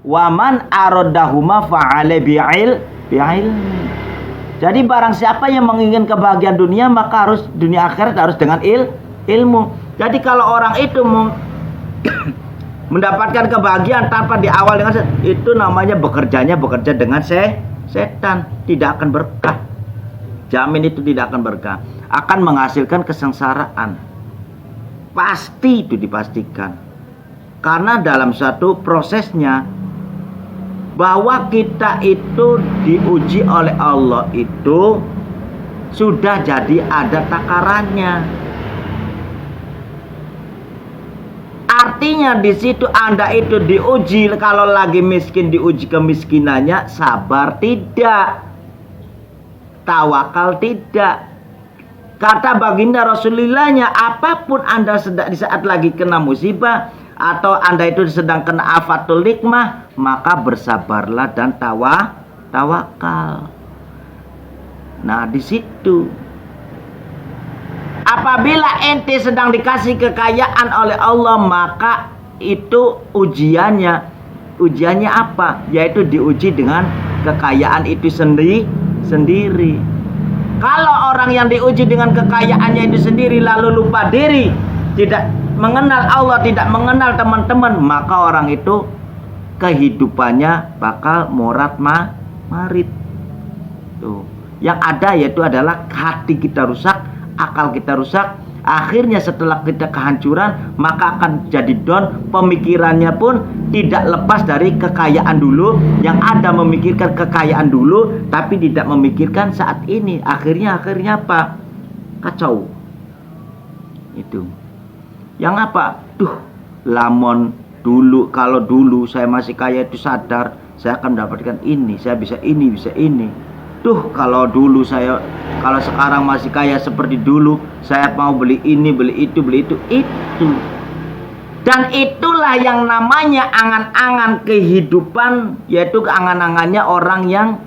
Waman aradahuma fa'ala bi'ilmi. Jadi barang siapa yang menginginkan kebahagiaan dunia, maka harus dunia akhirat harus dengan ilmu. Jadi kalau orang itu mendapatkan kebahagiaan tanpa diawali dengan itu namanya bekerja dengan setan, tidak akan berkah. Jamin itu tidak akan berkah, akan menghasilkan kesengsaraan. Pasti itu dipastikan. Karena dalam satu prosesnya bahwa kita itu diuji oleh Allah itu sudah jadi ada takarannya. Artinya di situ Anda itu diuji, kalau lagi miskin diuji kemiskinannya, sabar tidak, tawakal tidak. Kata baginda Rasulillahnya, apapun Anda sedang di saat lagi kena musibah atau Anda itu sedang kena afatul nikmah, maka bersabarlah dan tawakal. Nah, di situ apabila ente sedang dikasih kekayaan oleh Allah, maka itu ujiannya apa? Yaitu diuji dengan kekayaan itu sendiri. Kalau orang yang diuji dengan kekayaannya itu sendiri lalu lupa diri, tidak mengenal Allah, tidak mengenal teman-teman, maka orang itu kehidupannya bakal marit. Tuh. Yang ada yaitu adalah hati kita rusak, akal kita rusak. Akhirnya setelah kita kehancuran, maka akan jadi down. Pemikirannya pun tidak lepas dari kekayaan dulu. Yang ada memikirkan kekayaan dulu, tapi tidak memikirkan saat ini. Akhirnya apa? Kacau. Itu. Yang apa? Lamon dulu, kalau dulu saya masih kaya itu sadar, saya akan mendapatkan ini, saya bisa ini, bisa ini. Kalau dulu kalau sekarang masih kaya seperti dulu, saya mau beli ini, beli itu. Dan itulah yang namanya angan-angan kehidupan, yaitu angan-angannya orang yang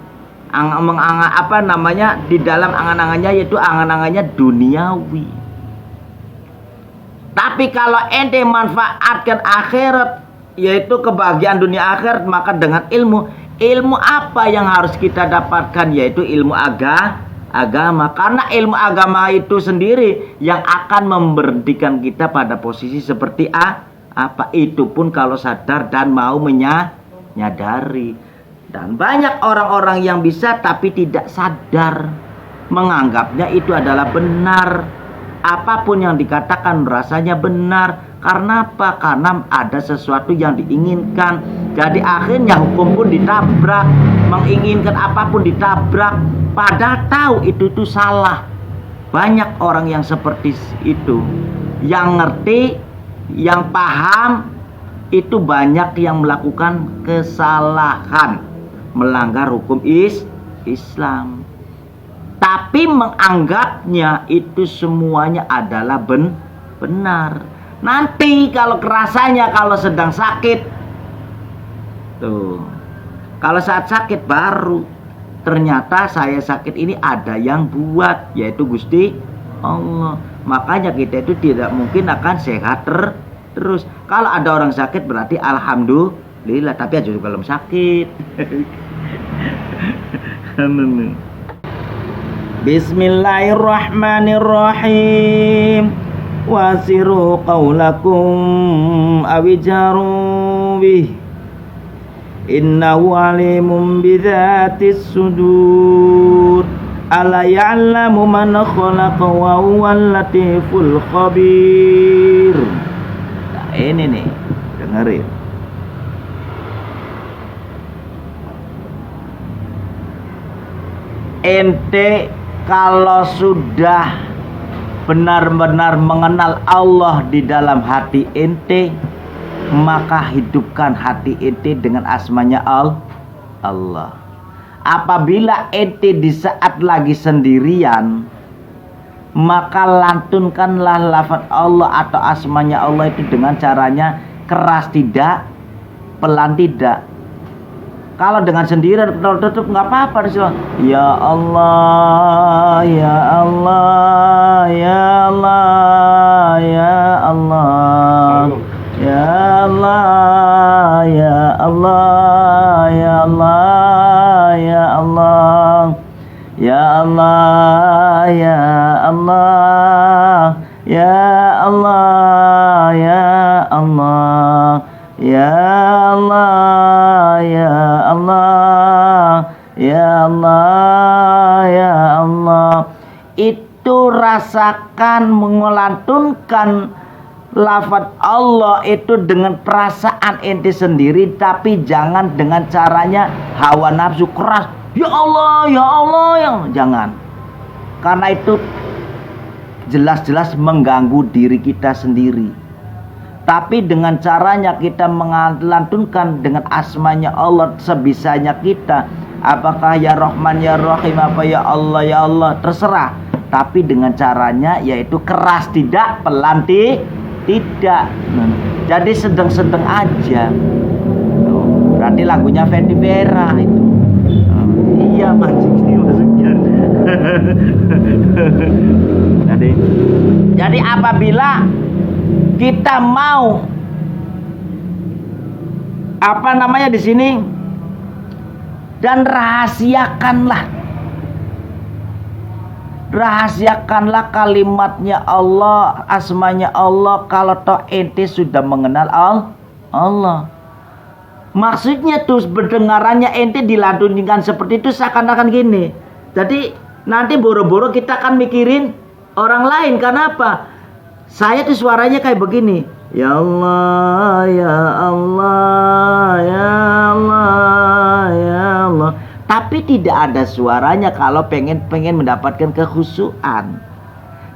di dalam angan-angannya yaitu angan-angannya duniawi. Tapi kalau ente manfaatkan akhirat, yaitu kebahagiaan dunia akhirat, maka dengan ilmu apa yang harus kita dapatkan, yaitu ilmu agama. Karena ilmu agama itu sendiri yang akan memberhentikan kita pada posisi seperti apa itu pun kalau sadar dan mau menyadari. Dan banyak orang-orang yang bisa tapi tidak sadar, menganggapnya itu adalah benar. Apapun yang dikatakan rasanya benar. Karena apa? Karena ada sesuatu yang diinginkan. Jadi akhirnya hukum pun ditabrak, menginginkan apapun ditabrak, padahal tahu itu salah. Banyak orang yang seperti itu, yang ngerti, yang paham, itu banyak yang melakukan kesalahan, melanggar hukum Islam. Tapi menganggapnya itu semuanya adalah benar. Nanti kalau kerasanya, kalau sedang sakit, kalau saat sakit baru ternyata saya sakit ini ada yang buat, yaitu Gusti Allah. Makanya kita itu tidak mungkin akan sehat terus. Kalau ada orang sakit berarti alhamdulillah, tapi aja juga belum sakit. Bismillahirrahmanirrahim. Wasiru qawlakum awijaru bih, innahu alimun bidhatis sudur, ala ya'lamu man khalaqa wa huwal latiful khabir. Nah, ini nih, dengerin. Ente kalau sudah benar-benar mengenal Allah di dalam hati ente, maka hidupkan hati ente dengan asmanya Allah. Apabila ente di saat lagi sendirian, maka lantunkanlah lafaz Allah atau asmanya Allah itu dengan caranya keras tidak, pelan tidak. Kalau dengan sendirian tutup nggak apa-apa. Ya Allah, ya Allah, ya Allah, ya Allah. Ya Allah, ya Allah, ya Allah, ya Allah, ya Allah, ya Allah, ya Allah, ya Allah, ya Allah, ya Allah, ya Allah, ya Allah. Itu rasakan mengelantunkan lafaz Allah itu dengan perasaan ente sendiri, tapi jangan dengan caranya hawa nafsu keras. Ya Allah, ya Allah, yang jangan. Karena itu jelas-jelas mengganggu diri kita sendiri. Tapi dengan caranya kita melantunkan dengan asmanya Allah sebisanya kita. Apakah ya Rahman ya Rahim, apa ya Allah, terserah. Tapi dengan caranya yaitu keras tidak, pelan tidak. Jadi sedang-sedang aja. Berarti lagunya Fendi Vera itu. Iya maksud ini maksudnya. Jadi apabila kita mau apa namanya di sini, dan rahasiakanlah kalimatnya Allah, asmanya Allah, kalau toh ente sudah mengenal Allah. Maksudnya tuh berdengarannya ente dilantunkan seperti itu seakan-akan gini. Jadi nanti boro-boro kita akan mikirin orang lain. Karena apa? Saya tuh suaranya kayak begini. Ya Allah, ya Allah, ya Allah, ya Allah. Tapi tidak ada suaranya kalau pengen mendapatkan kekhusyuan.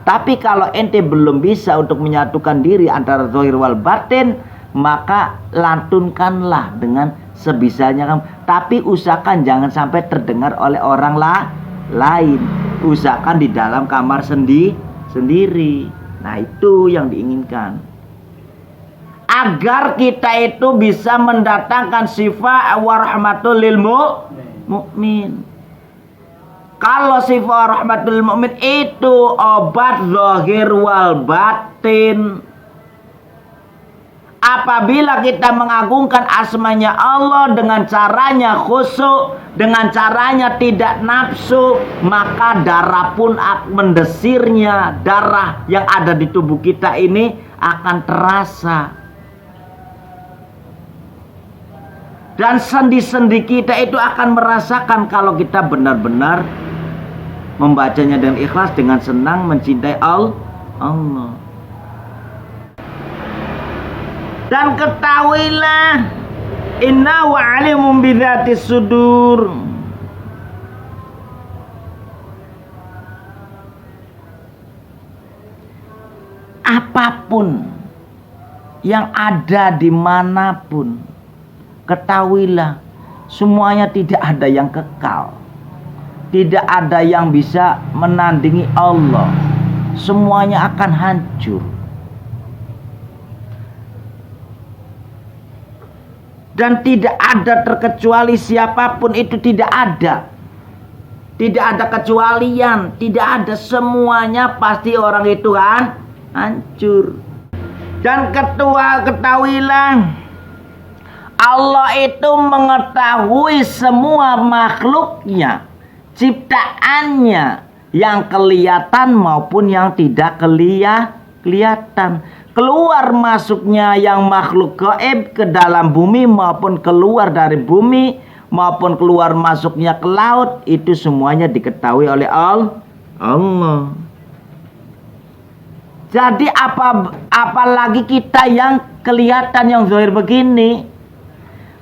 Tapi kalau ente belum bisa untuk menyatukan diri antara zahir wal batin, maka lantunkanlah dengan sebisanya kamu. Tapi usahakan jangan sampai terdengar oleh orang lain. Usahakan di dalam kamar sendiri. Nah, itu yang diinginkan. Agar kita itu bisa mendatangkan sifat warahmatul lil mukmin. Kalau sifat rahmatul lil mukmin itu obat zahir wal batin. Apabila kita mengagungkan asmanya Allah dengan caranya khusyuk, dengan caranya tidak nafsu, maka darah pun mendesirnya, darah yang ada di tubuh kita ini akan terasa. Dan sendi-sendi kita itu akan merasakan kalau kita benar-benar membacanya dengan ikhlas, dengan senang, mencintai Allah. Dan ketahuilah inna wa alimun bidzatis sudur. Apapun yang ada dimanapun, ketahuilah semuanya tidak ada yang kekal. Tidak ada yang bisa menandingi Allah. Semuanya akan hancur. Dan tidak ada terkecuali siapapun itu, tidak ada. Tidak ada kecualian, tidak ada, semuanya pasti orang itu kan hancur. Dan ketahuilah Allah itu mengetahui semua makhluknya, ciptaannya, yang kelihatan maupun yang tidak kelihatan. Keluar masuknya yang makhluk gaib ke dalam bumi maupun keluar dari bumi maupun keluar masuknya ke laut, itu semuanya diketahui oleh Allah. Jadi apalagi kita yang kelihatan, yang zahir begini.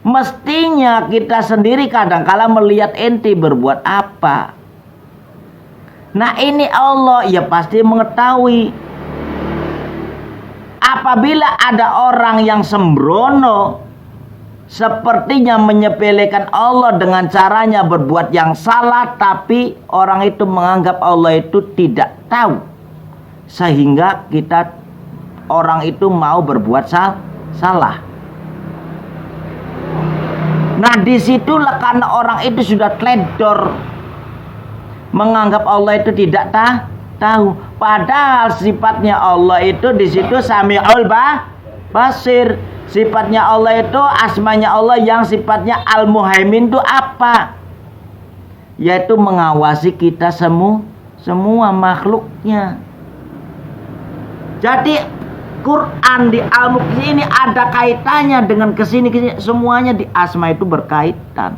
Mestinya kita sendiri kadang-kala melihat ente berbuat apa. Nah, ini Allah ya pasti mengetahui. Apabila ada orang yang sembrono, sepertinya menyepelekan Allah dengan caranya berbuat yang salah, tapi orang itu menganggap Allah itu tidak tahu, sehingga orang itu mau berbuat salah. Nah, disitulah karena orang itu sudah teledor, menganggap Allah itu tidak tahu. Padahal sifatnya Allah itu di situ Sami'ul Basir. Sifatnya Allah itu, asmanya Allah yang sifatnya Al-Muhaimin itu apa? Yaitu mengawasi kita semua makhluknya. Jadi Quran di Al-Muqaddas ini ada kaitannya dengan kesini, semuanya di asma itu berkaitan.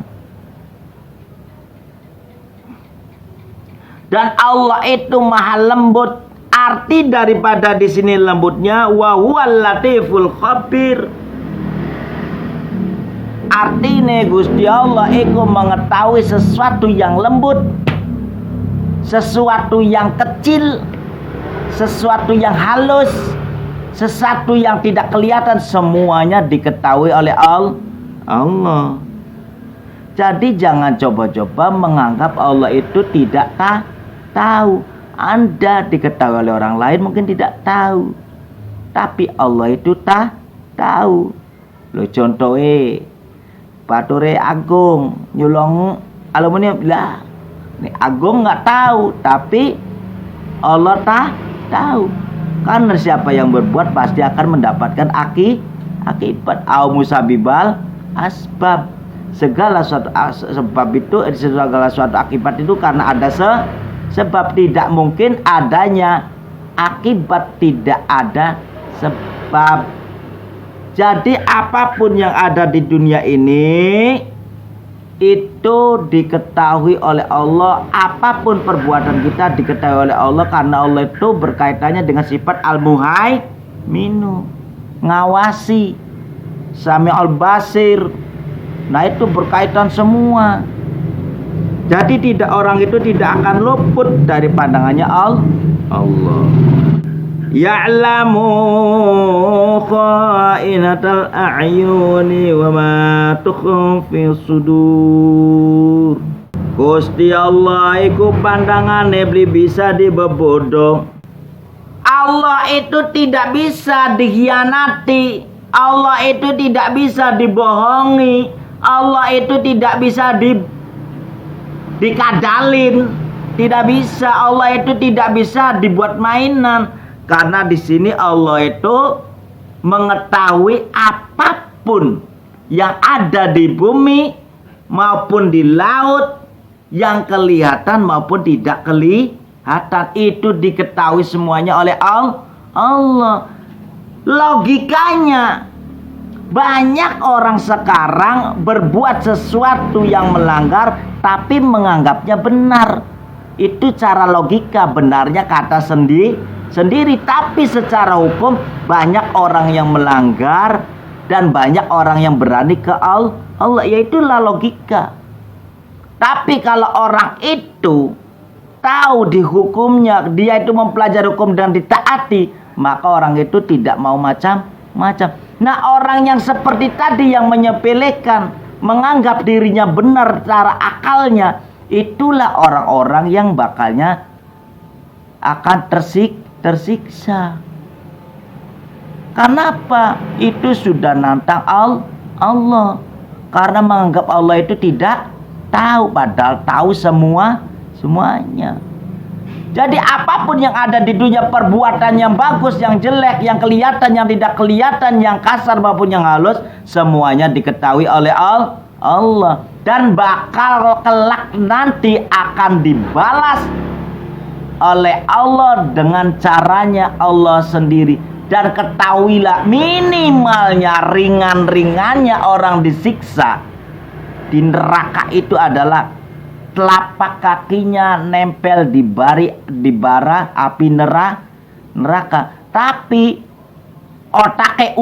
Dan Allah itu maha lembut. Arti daripada di sini lembutnya, wa huwal latiful khabir. Artinya Gusti Allah itu mengetahui sesuatu yang lembut, sesuatu yang kecil, sesuatu yang halus, sesuatu yang tidak kelihatan, semuanya diketahui oleh Allah. Jadi jangan coba-coba menganggap Allah itu tidak tahu. Anda diketahui oleh orang lain mungkin tidak tahu, tapi Allah itu tahu. Lo contohnya Bature Agung nyulong aluminium lah. Nih Agung nggak tahu, tapi Allah tahu. Karena siapa yang berbuat pasti akan mendapatkan akibat. Au musabibal asbab. Segala suatu sebab itu, segala suatu akibat itu karena ada sebab. Tidak mungkin adanya akibat tidak ada sebab. Jadi apapun yang ada di dunia ini itu diketahui oleh Allah. Apapun perbuatan kita diketahui oleh Allah, karena Allah itu berkaitannya dengan sifat Al-Muhaiminu, ngawasi, Sami'ul Basir. Nah itu berkaitan semua. Jadi orang itu tidak akan luput dari pandangannya Allah. Ya'lamu kha'inatal a'yuni wa ma tukhfi sudur. Gusti Allah iku pandangane bisa dibebodo. Allah itu tidak bisa dikhianati. Allah itu tidak bisa dibohongi. Allah itu tidak bisa dikadalin. Tidak bisa. Allah itu tidak bisa dibuat mainan. Karena di sini Allah itu mengetahui apapun yang ada di bumi maupun di laut, yang kelihatan maupun tidak kelihatan, itu diketahui semuanya oleh Allah. Logikanya, banyak orang sekarang berbuat sesuatu yang melanggar tapi menganggapnya benar. Itu cara logika, benarnya kata sendiri. Tapi secara hukum banyak orang yang melanggar dan banyak orang yang berani ke Allah. Yaitulah logika. Tapi kalau orang itu tahu di hukumnya, dia itu mempelajari hukum dan ditaati, maka orang itu tidak mau macam-macam. Nah orang yang seperti tadi yang menyepelekan, menganggap dirinya benar cara akalnya, itulah orang-orang yang bakalnya akan tersiksa. Kenapa? Itu sudah nantang Allah. Karena menganggap Allah itu tidak tahu, padahal tahu semuanya. Jadi apapun yang ada di dunia, perbuatan yang bagus, yang jelek, yang kelihatan, yang tidak kelihatan, yang kasar maupun yang halus, semuanya diketahui oleh Allah. Dan bakal kelak nanti akan dibalas oleh Allah dengan caranya Allah sendiri. Dan ketahuilah, minimalnya ringan-ringannya orang disiksa di neraka itu adalah telapak kakinya nempel di bara api neraka. Tapi otake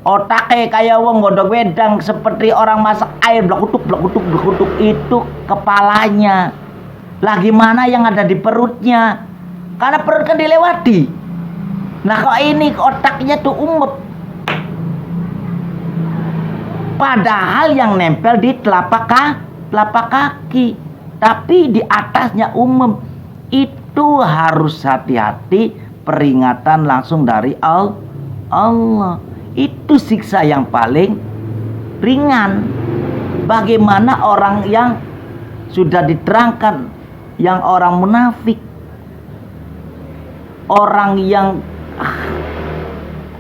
otake kayak wong godhog wedang, seperti orang masak air, blekutuk itu kepalanya. Lah gimana yang ada di perutnya? Karena perut kan dilewati. Nah kok ini otaknya tuh umep. Padahal yang nempel di telapak kaki, tapi di atasnya umem. Itu harus hati-hati, peringatan langsung dari Allah. Itu siksa yang paling ringan. Bagaimana orang yang sudah diterangkan, yang orang munafik, orang yang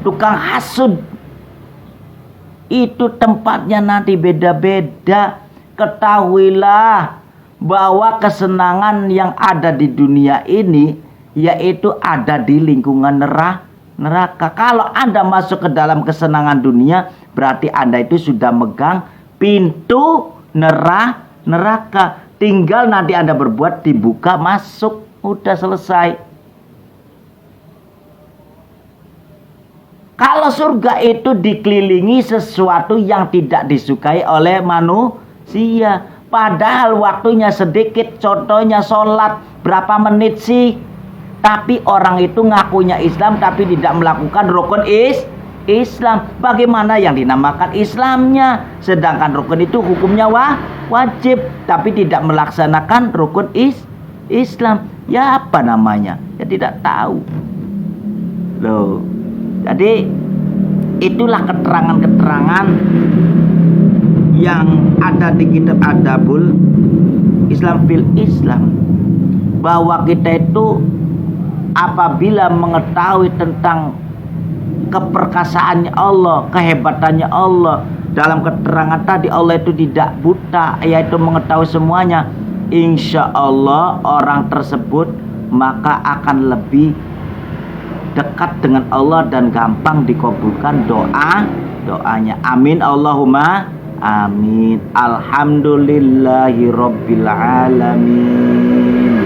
tukang hasud. Itu tempatnya nanti beda-beda. Ketahuilah bahwa kesenangan yang ada di dunia ini yaitu ada di lingkungan neraka. Kalau Anda masuk ke dalam kesenangan dunia, berarti Anda itu sudah megang pintu neraka. Tinggal nanti Anda berbuat, dibuka, masuk, udah selesai. Kalau surga itu dikelilingi sesuatu yang tidak disukai oleh manusia, padahal waktunya sedikit. Contohnya sholat, berapa menit sih? Tapi orang itu ngakunya Islam tapi tidak melakukan rukun Islam. Bagaimana yang dinamakan Islamnya? Sedangkan rukun itu hukumnya wajib, tapi tidak melaksanakan rukun Islam. Ya apa namanya? Ya tidak tahu. Loh. Jadi itulah keterangan-keterangan yang ada di kitab Adabul Islam fil Islam, bahwa kita itu apabila mengetahui tentang keperkasaannya Allah, kehebatannya Allah, dalam keterangan tadi Allah itu tidak buta, yaitu mengetahui semuanya. Insya Allah orang tersebut maka akan lebih dekat dengan Allah dan gampang dikabulkan doanya. Amin Allahumma amin. Alhamdulillahi rabbil alamin.